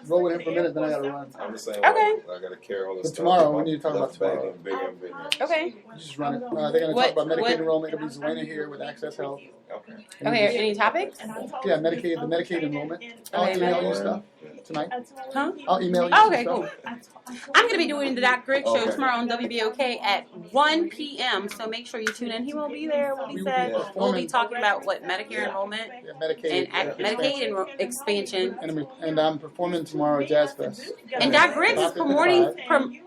roll with him for a minute, then I gotta run. I'm the same Okay. way. I gotta carry all this But stuff. tomorrow, we need to talk Left about bag tomorrow. getting bigger and bigger. Okay. You just run it. They're going to What- talk about Medicaid what- enrollment. It'll be Zelena here with Access Health. Okay. Okay. Any topics? Yeah, the Medicaid enrollment. I'll Okay, email you Medicaid. stuff tonight. Huh? I'll email you Oh, some okay, stuff. cool. I'm going to be doing the Doc Griggs show Okay. tomorrow on WBOK at 1 p.m. So make sure you tune in. He won't be there. What he We will said. be We'll be performing. talking about what Medicare enrollment Yeah, Medicaid. and Medicaid expansion. And I'm performing tomorrow at Jazz Fest. And Doc Griggs is 5:55.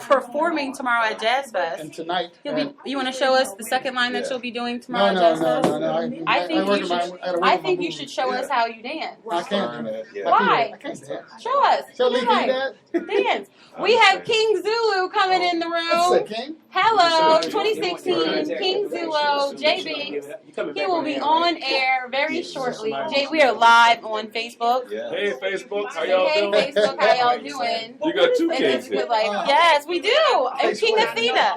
performing tomorrow at Jazz Fest. And tonight. He'll be. You want to show us the second line that you'll be doing No, tomorrow no, at Jazz no, Fest? no, no. I think work you in my- should. gotta work I on my think you moves. should show us how you dance. I can't. Yeah. Why? I can't dance. Show us. Tell Lee, can you Why? dance? Dance. We have King Zulu coming in the What's room. that, King? Hello, 2016 King Zulu, JB. He will be on air very shortly. Jay, we are live on Facebook. Yeah. Hey Facebook, how Say, y'all hey, doing? Facebook, how y'all doing? You got two And kings it's good, here. like, yes, we do. And King Athena.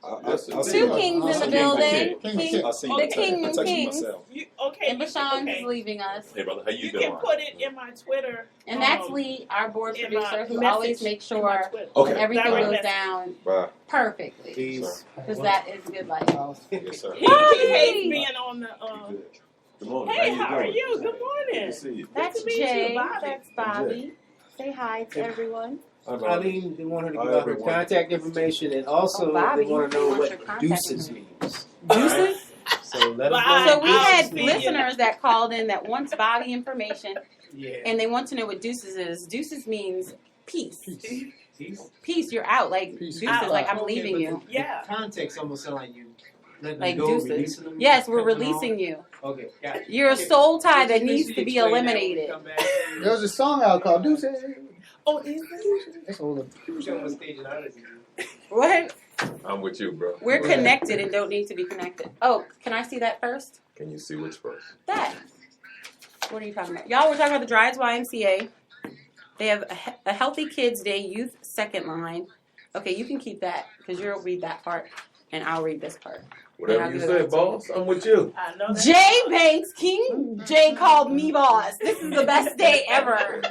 I'll see Two you. kings in the King, building. King, King, I'll see you. the king I'm and touching kings. myself. Okay. And Bashan is leaving us. Hey brother, how you You doing? can put it in my Twitter. And that's Lee, our board in producer, my who message always makes in my sure Twitter. Okay. everything Direct goes message. down Bye. perfectly. Peace. Because that is good life. Yes, sir. He hates being on the. Good morning. Hey, how how are you you? doing? Good morning. Good to see you. That's to meet you, Jay. Bobby. That's Bobby. Say hi to everyone. Eileen, they want her to give Hi, out her everyone. contact information, and also Oh, Bobby, they want to know what's what your contact deuces information? means. Deuces? So let us Bye. know. So we I'll had see you. listeners that called in that wants Bobby information, Yeah. and they want to know what deuces is. Deuces means peace. Peace. Peace, you're out. Like Peace. deuces, like I'm Okay, leaving but you. Yeah. The context almost sound like you letting Like them go, deuces. releasing them. Yes, we're cutting them releasing off. you. Okay, got it. You're a Okay. soul tie that Make needs sure to you be explain that when we eliminated. come back. There was a song out called Deuces. Oh, is it? It's older. Show them what stage and honors you do. What? I'm with you, bro. We're Yeah. connected and don't need to be connected. Oh, can I see that first? Can you see which first? That. What are you talking about? Y'all, we're talking about the Dryades YMCA. They have a Healthy Kids Day Youth Second Line. Okay, you can keep that because you'll read that part. and I'll read this part. Whatever you say, boss, I'm with you. I know that. Jay Banks, King Jay called me boss. This is the best day ever.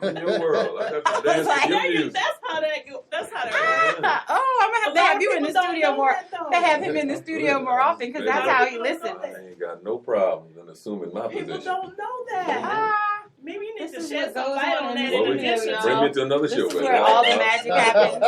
I'm in your world. I got to dance to your music. That's how that goes. That's how that goes. Oh, I'm gonna have to have you in the studio more. To have him in the studio more often because that's how he listens. I ain't got no problem in assuming my People position. don't know that. Maybe you need This to is shed what some goes light on on in that the Well, in studio, addition. y'all. bring me to another This show. is baby. where all the magic happens.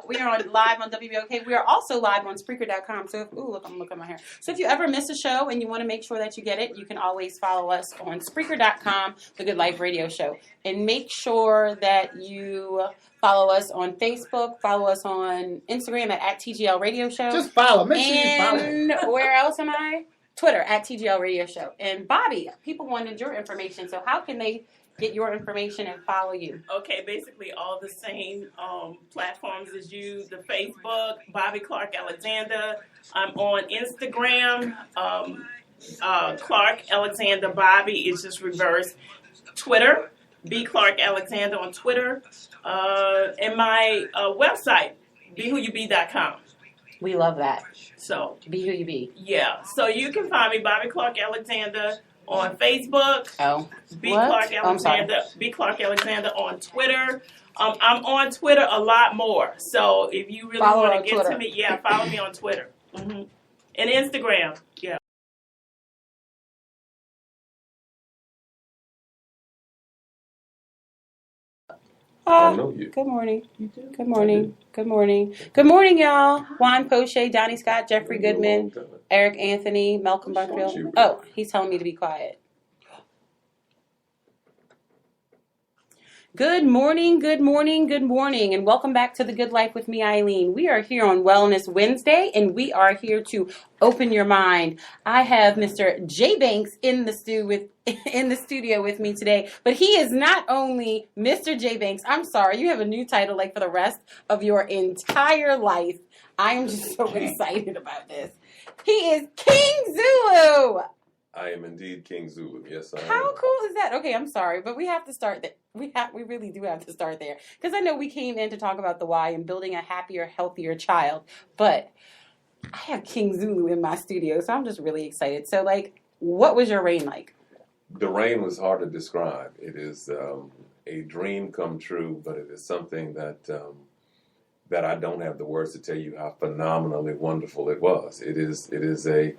We are on live on WBOK. We are also live on Spreaker.com. So, look, I'm looking at my hair. So if you ever miss a show and you want to make sure that you get it, you can always follow us on Spreaker.com, The Good Life Radio Show, and make sure that you follow us on Facebook, follow us on Instagram at TGL Radio Show. Just follow. Make sure you follow. And where else am I? Twitter at TGL Radio Show. And Bobby, people wanted your information. So how can they get your information and follow you? Okay, basically all the same platforms as you. The Facebook, Bobby Clark Alexander. I'm on Instagram. Clark Alexander Bobby is just reverse. Twitter, B Clark Alexander on Twitter. And my website, BeWhoYouBe.com. We love that. So, Be who you be. yeah. So you can find me, Bobby Clark Alexander, on Facebook. Oh. B What? Clark Oh, I'm sorry. Alexander. B Clark Alexander on Twitter. I'm on Twitter a lot more. So if you really Follow her want on to get Twitter. to me, yeah, follow me on Twitter. And Instagram. Yeah. I know you. Good morning. Good morning. Good morning. Good morning, y'all. Juan Poche, Donnie Scott, Jeffrey Goodman, Eric Anthony, Malcolm Buckfield. Oh, he's telling me to be quiet. Good morning, good morning, good morning, and welcome back to The Good Life with me, Eileen. We are here on Wellness Wednesday, and we are here to open your mind. I have Mr. Jay Banks in the studio with me today, but he is not only Mr. Jay Banks. I'm sorry, you have a new title like for the rest of your entire life. I am just so excited about this. He is King Zulu. I am indeed King Zulu. Yes, I am. How cool is that? Okay, I'm sorry, but we have to start there. We really do have to start there because I know we came in to talk about the why and building a happier, healthier child, but I have King Zulu in my studio, so I'm just really excited. So, like, what was your reign like? The rain was hard to describe. It is a dream come true, but it is something that that I don't have the words to tell you how phenomenally wonderful it was. It is a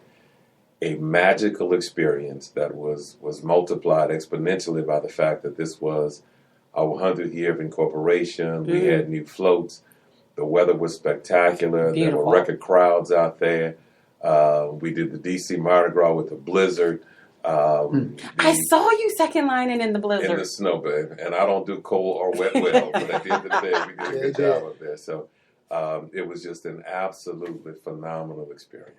magical experience that was multiplied exponentially by the fact that this was our 100th year of incorporation. We had new floats. The weather was spectacular. Beautiful. There were record crowds out there. We did the DC Mardi Gras with the blizzard. I saw you second lining in the blizzard. In the snow, babe. And I don't do cold or wet well, but at the end of the day, we did a good job up there. So it was just an absolutely phenomenal experience.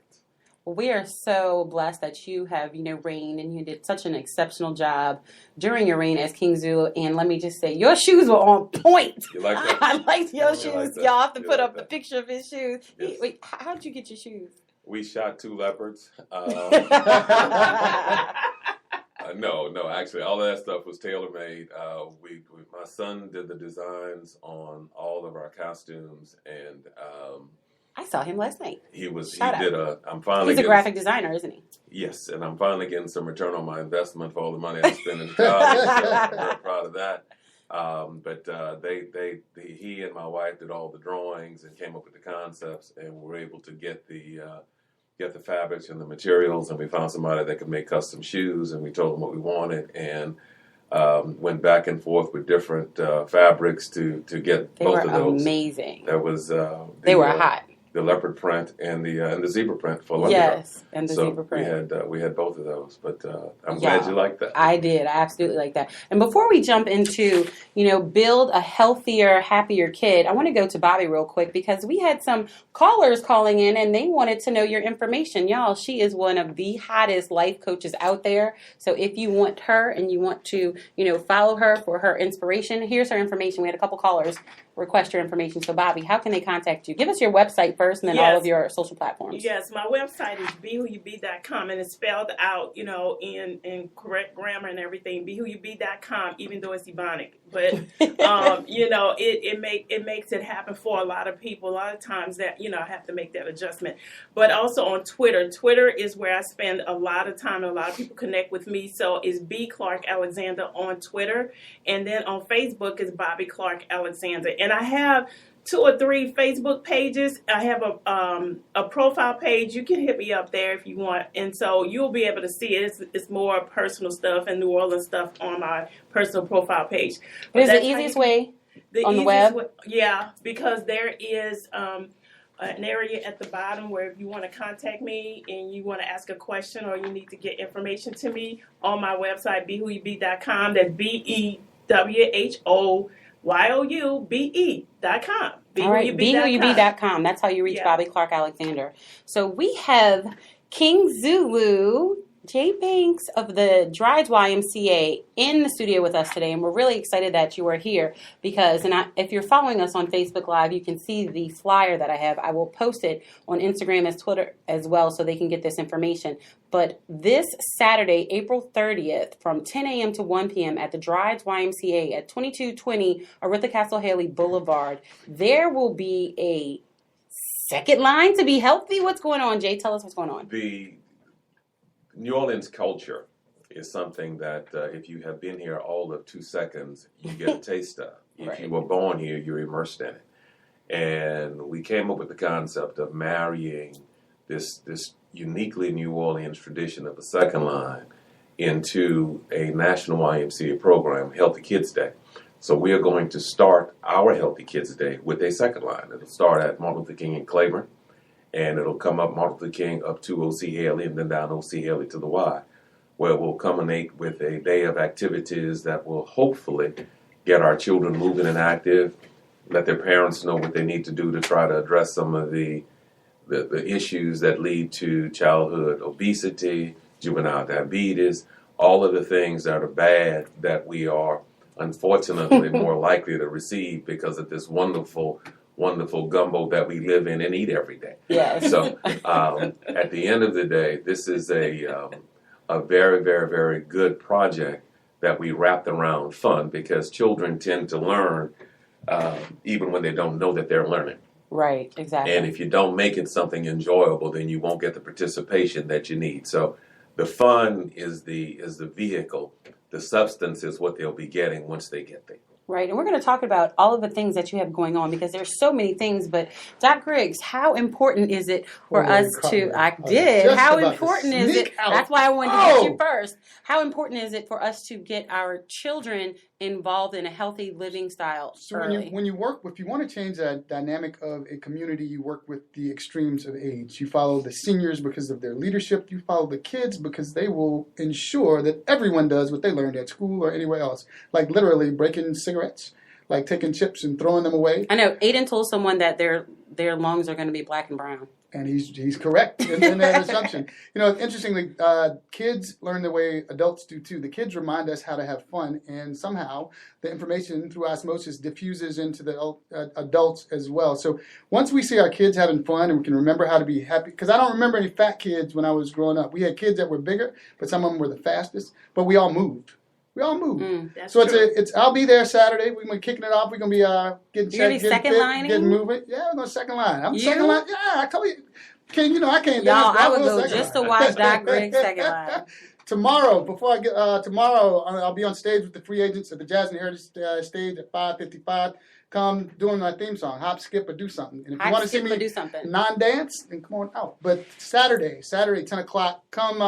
We are so blessed that you have, reigned, and you did such an exceptional job during your reign as King Zulu. And let me just say, your shoes were on point. You like that? I liked your shoes. Like that? Y'all have to You put like up the that? picture of his shoes. Yes. Wait, how'd you get your shoes? We shot 2 leopards. No, actually, all of that stuff was tailor-made. My son did the designs on all of our costumes, and I saw him last night. I'm finally He's a graphic designer, isn't he? Yes, and I'm finally getting some return on my investment for all the money I spent in college. So I'm very proud of that. But he and my wife did all the drawings and came up with the concepts, and were able to get the fabrics and the materials, and we found somebody that could make custom shoes, and we told them what we wanted, and went back and forth with different fabrics to get both of those. They were amazing. That was they were hot. The leopard print and the zebra print for London. Yes, and the zebra print. We had both of those, but I'm glad you liked that. I did. I absolutely like that. And before we jump into, build a healthier, happier kid, I want to go to Bobby real quick because we had some callers calling in and they wanted to know your information. Y'all, she is one of the hottest life coaches out there. So if you want her and you want to, follow her for her inspiration, here's her information. We had a couple callers request your information. So Bobby, how can they contact you? Give us your website first and then all of your social platforms. Yes, my website is BeWhoYouBe.com, and it's spelled out, in correct grammar and everything. BeWhoYouBe.com, even though it's Ebonic. but it makes it happen for a lot of people. A lot of times that I have to make that adjustment. But also on Twitter. Twitter is where I spend a lot of time, and a lot of people connect with me. So it's B Clark Alexander on Twitter, and then on Facebook is Bobby Clark Alexander. And I have 2 or 3 Facebook pages. I have a profile page. You can hit me up there if you want, and so you'll be able to see it. It's more personal stuff and New Orleans stuff on my personal profile page. But is the easiest way on the web? Yeah, because there is an area at the bottom where if you want to contact me and you want to ask a question or you need to get information to me on my website, BeWhoYouBe.com. That's BeWhoYoube.com. All right, BeWhoYouBe.com. That's how you reach Bobby Clark Alexander. So we have King Zulu, Jay Banks of the Drydes YMCA in the studio with us today, and we're really excited that you are here because, if you're following us on Facebook Live, you can see the flyer that I have. I will post it on Instagram as Twitter as well so they can get this information. But this Saturday, April 30th, from 10 a.m. to 1 p.m. at the Drydes YMCA at 2220 Aretha Castle Haley Boulevard, there will be a second line to be healthy. What's going on, Jay? Tell us what's going on. The New Orleans culture is something that if you have been here all of 2 seconds, you get a taste of. If you were born here, you're immersed in it. And we came up with the concept of marrying this uniquely New Orleans tradition of a second line into a national YMCA program, Healthy Kids Day. So we are going to start our Healthy Kids Day with a second line. It'll start at Martin Luther King in Claiborne, and it'll come up Martin Luther King up to O.C. Haley and then down O.C. Haley to the Y, where we'll culminate with a day of activities that will hopefully get our children moving and active, let their parents know what they need to do to try to address some of the issues that lead to childhood obesity, juvenile diabetes, all of the things that are bad that we are unfortunately more likely to receive because of this wonderful gumbo that we live in and eat every day. Yes. So at the end of the day, this is a very, very, very good project that we wrapped around fun because children tend to learn even when they don't know that they're learning. Right, exactly. And if you don't make it something enjoyable, then you won't get the participation that you need. So the fun is the vehicle. The substance is what they'll be getting once they get there. Right, and we're going to talk about all of the things that you have going on because there's so many things. But Doc Griggs, how important is it for us to? How important is it? That's why I wanted to get you first. How important is it for us to get our children involved in a healthy living style early? So when you work, if you want to change the dynamic of a community, you work with the extremes of age. You follow the seniors because of their leadership. You follow the kids because they will ensure that everyone does what they learned at school or anywhere else, like literally breaking cigarettes, like taking chips and throwing them away. I know Aiden told someone that their lungs are going to be black and brown. And he's correct in that assumption. Interestingly, kids learn the way adults do too. The kids remind us how to have fun, and somehow the information through osmosis diffuses into the adults as well. So once we see our kids having fun and we can remember how to be happy, because I don't remember any fat kids when I was growing up. We had kids that were bigger, but some of them were the fastest, but we all moved. We all moved. So it's I'll be there Saturday. We're going to be kicking it off. We're going to be getting checked, getting moving. Yeah, we're going to second line. I'm second line. Yeah, I told you. I can't. Y'all, I would go just to watch Doc Griggs second line. Tomorrow, I'll be on stage with the free agents at the Jazz and Heritage stage at 5:55. Come doing my theme song, hop, skip, or do something. And if you want to see me non-dance, then come on out. But Saturday, 10 o'clock, come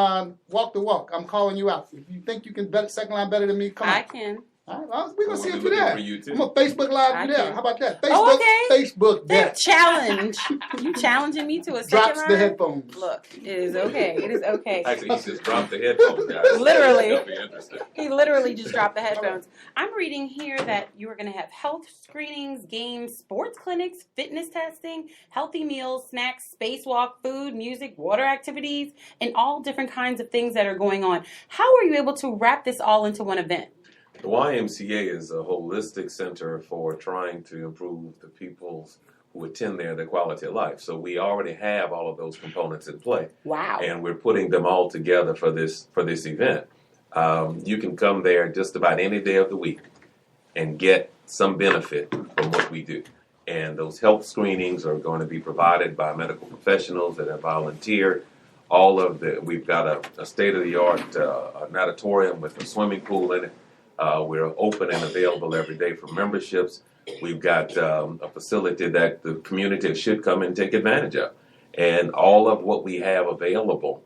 walk the walk. I'm calling you out. If you think you can bet second line better than me, come on. I can. All right, well, we're going to see if you're there. I'm on Facebook Live you there. How about that? Facebook there. Challenge. You challenging me to a second line? Drops the headphones. Look, it is okay. It is okay. Actually, he just dropped the headphones, guys. Literally. That'll be interesting. He literally just dropped the headphones. I'm reading here that you are going to have health screenings, games, sports clinics, fitness testing, healthy meals, snacks, spacewalk, food, music, water activities, and all different kinds of things that are going on. How are you able to wrap this all into one event? The YMCA is a holistic center for trying to improve the people's who attend there their quality of life. So we already have all of those components in play. Wow. And we're putting them all together for this event. You can come there just about any day of the week. and get some benefit from what we do. And those health screenings are going to be provided by medical professionals that have volunteered. We've got a state-of-the-art natatorium with a swimming pool in it. We're open and available every day for memberships. We've got a facility that the community should come and take advantage of. And all of what we have available,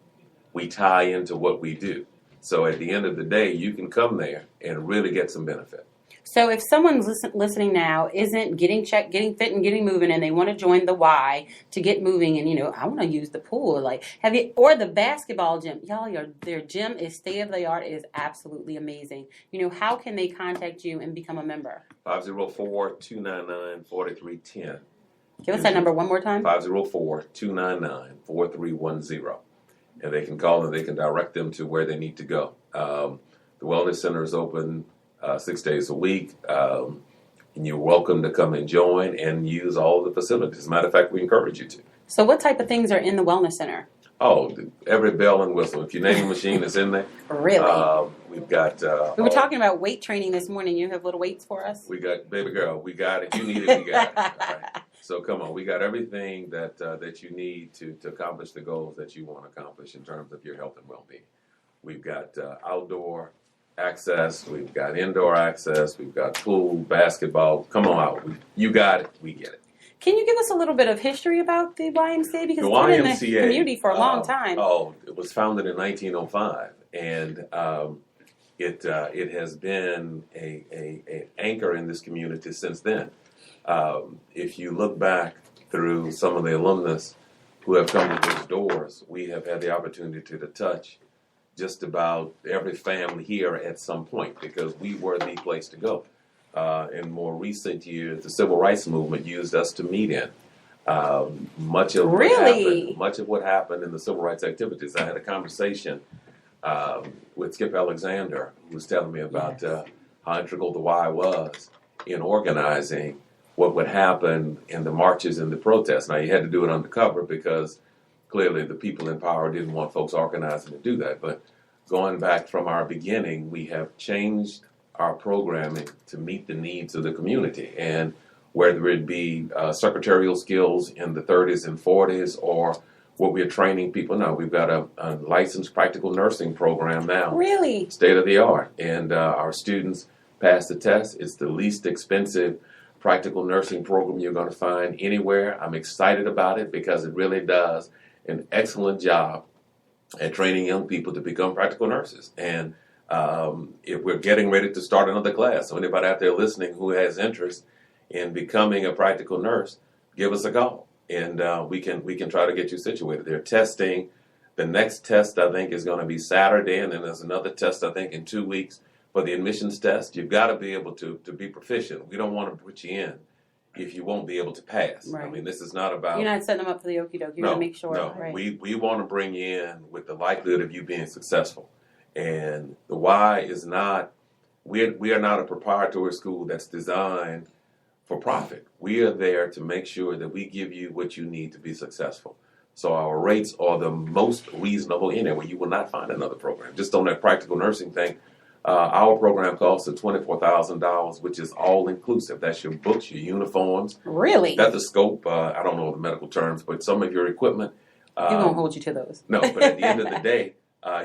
we tie into what we do. So at the end of the day, you can come there and really get some benefit. So if someone's listening now isn't getting fit and getting moving, and they want to join the Y to get moving, and I want to use the pool, or the basketball gym, y'all, their gym is state of the art, is absolutely amazing. How can they contact you and become a member? 504-299-4310. Give us that number one more time. 504-299-4310. And they can call and they can direct them to where they need to go. The Wellness Center is open 6 days a week. And you're welcome to come and join and use all the facilities. As a matter of fact, we encourage you to. So what type of things are in the Wellness Center? Oh, every bell and whistle. If you name a machine, it's in there. Really? We've got... we were talking about weight training this morning. You have little weights for us? We got, baby girl, we got it. You need it, we got it. All right. So come on, we got everything that you need to accomplish the goals that you want to accomplish in terms of your health and well-being. We've got outdoor access, we've got indoor access, we've got pool, basketball. Come on out. You got it, we get it. Can you give us a little bit of history about the YMCA? Because the it's been in YMCA, the community for a long time. It was founded in 1905, and it has been a anchor in this community since then. If you look back through some of the alumnus who have come to those doors, we have had the opportunity to touch just about every family here at some point, because we were the place to go. In more recent years, the civil rights movement used us to meet in. Much of what happened in the civil rights activities. I had a conversation with Skip Alexander, who was telling me about how integral the Y was in organizing what would happen in the marches and the protests. Now, you had to do it undercover because clearly the people in power didn't want folks organizing to do that. But going back from our beginning, we have changed our programming to meet the needs of the community. And whether it be secretarial skills in the 30s and 40s or what we're training people now, we've got a licensed practical nursing program now. Really? State of the art. And our students pass the test. It's the least expensive practical nursing program you're going to find anywhere. I'm excited about it because it really does an excellent job at training young people to become practical nurses. And if we're getting ready to start another class, so anybody out there listening who has interest in becoming a practical nurse, give us a call, and we can try to get you situated. They're testing. The next test, I think, is going to be Saturday, and then there's another test, I think, in 2 weeks for the admissions test. You've got to be able to be proficient. We don't want to put you in if you won't be able to pass. Right. I mean, this is not about... You're not setting them up for the okie doke. You're going to make sure. No, right. we want to bring you in with the likelihood of you being successful. And the Y is not... We are not a proprietary school that's designed for profit. We are there to make sure that we give you what you need to be successful. So our rates are the most reasonable anywhere. You will not find another program. Just on that practical nursing thing, our program costs $24,000, which is all inclusive. That's your books, your uniforms. Really? That's the scope. I don't know the medical terms, but some of your equipment. We won't hold you to those. No, but at the end of the day,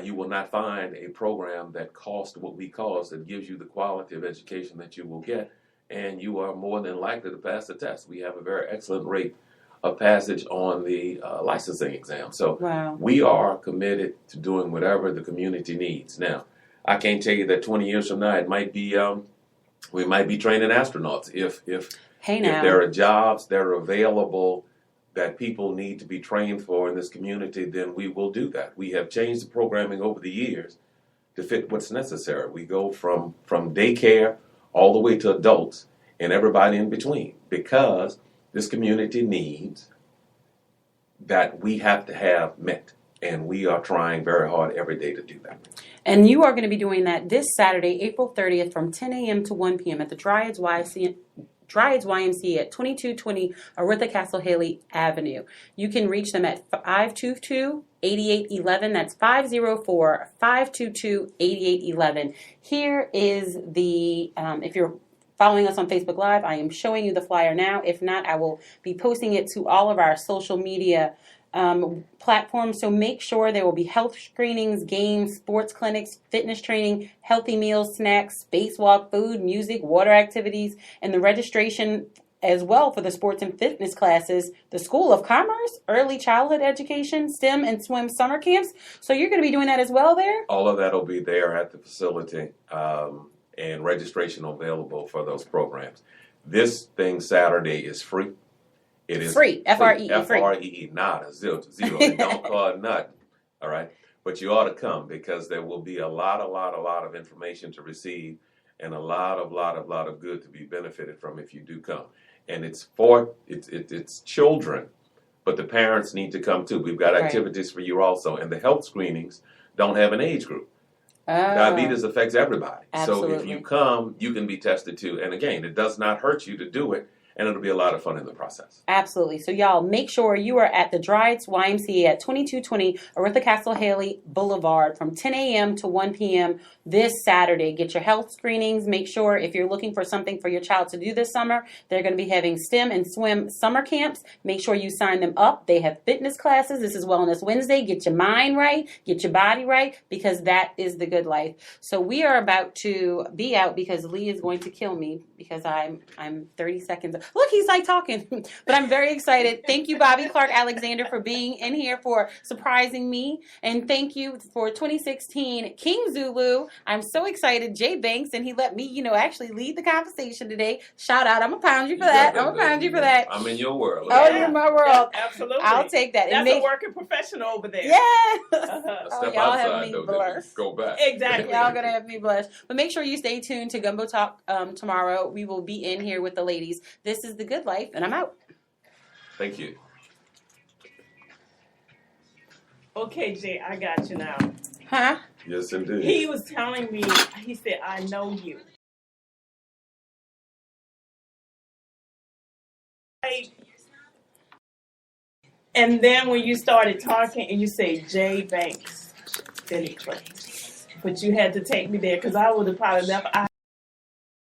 you will not find a program that costs what we cost, that gives you the quality of education that you will get, and you are more than likely to pass the test. We have a very excellent rate of passage on the licensing exam. So wow. We are committed to doing whatever the community needs. Now, I can't tell you that 20 years from now, it might be we might be training astronauts. If there are jobs that are available that people need to be trained for in this community, then we will do that. We have changed the programming over the years to fit what's necessary. We go from daycare all the way to adults and everybody in between, because this community needs that we have to have met. And we are trying very hard every day to do that. And you are going to be doing that this Saturday, April 30th from 10 a.m. to 1 p.m. at the Dryads YMCA at 2220 Aretha Castle Haley Avenue. You can reach them at 522-8811. That's 504-522-8811. Here is the, if you're following us on Facebook Live, I am showing you the flyer now. If not, I will be posting it to all of our social media platforms. So make sure there will be health screenings, games, sports clinics, fitness training, healthy meals, snacks, spacewalk, food, music, water activities, and the registration as well for the sports and fitness classes, the School of Commerce, early childhood education, STEM and swim summer camps. So you're going to be doing that as well there? All of that will be there at the facility, and registration available for those programs. This thing Saturday is free. It is free. F-R-E-E, free. F-R-E-E, not a zero. And don't call it nut. All right. But you ought to come because there will be a lot of information to receive and a lot of good to be benefited from if you do come. And it's children, but the parents need to come too. We've got activities for you also. And the health screenings don't have an age group. Oh. Diabetes affects everybody. Absolutely. So if you come, you can be tested too. And again, it does not hurt you to do it. And it'll be a lot of fun in the process. Absolutely. So y'all make sure you are at the Dryades YMCA at 2220 Oritha Castle Haley Boulevard from 10 a.m. to 1 p.m. this Saturday. Get your health screenings. Make sure if you're looking for something for your child to do this summer, they're going to be having STEM and swim summer camps. Make sure you sign them up. They have fitness classes. This is Wellness Wednesday. Get your mind right. Get your body right, because that is the good life. So we are about to be out because Lee is going to kill me because I'm 30 seconds. Look, he's like talking, but I'm very excited. Thank you, Bobby Clark Alexander, for being in here, for surprising me. And thank you for 2016 King Zulu. I'm so excited. Jay Banks, and he let me, actually lead the conversation today. Shout out. I'm going to pound you for that. I'm going to pound you for that. I'm in your world. Oh, you're in my world. Yeah, absolutely. I'll take that. That's a working professional over there. Yeah. Step y'all have outside, me though, blessed. go back. Exactly. Y'all going to have me blessed. But make sure you stay tuned to Gumbo Talk tomorrow. We will be in here with the ladies. This is The Good Life, and I'm out. Thank you. Okay, Jay, I got you now. Huh? Yes, indeed. He was telling me, he said, I know you. And then when you started talking and you say Jay Banks, then it clicked. But you had to take me there because I would have probably never.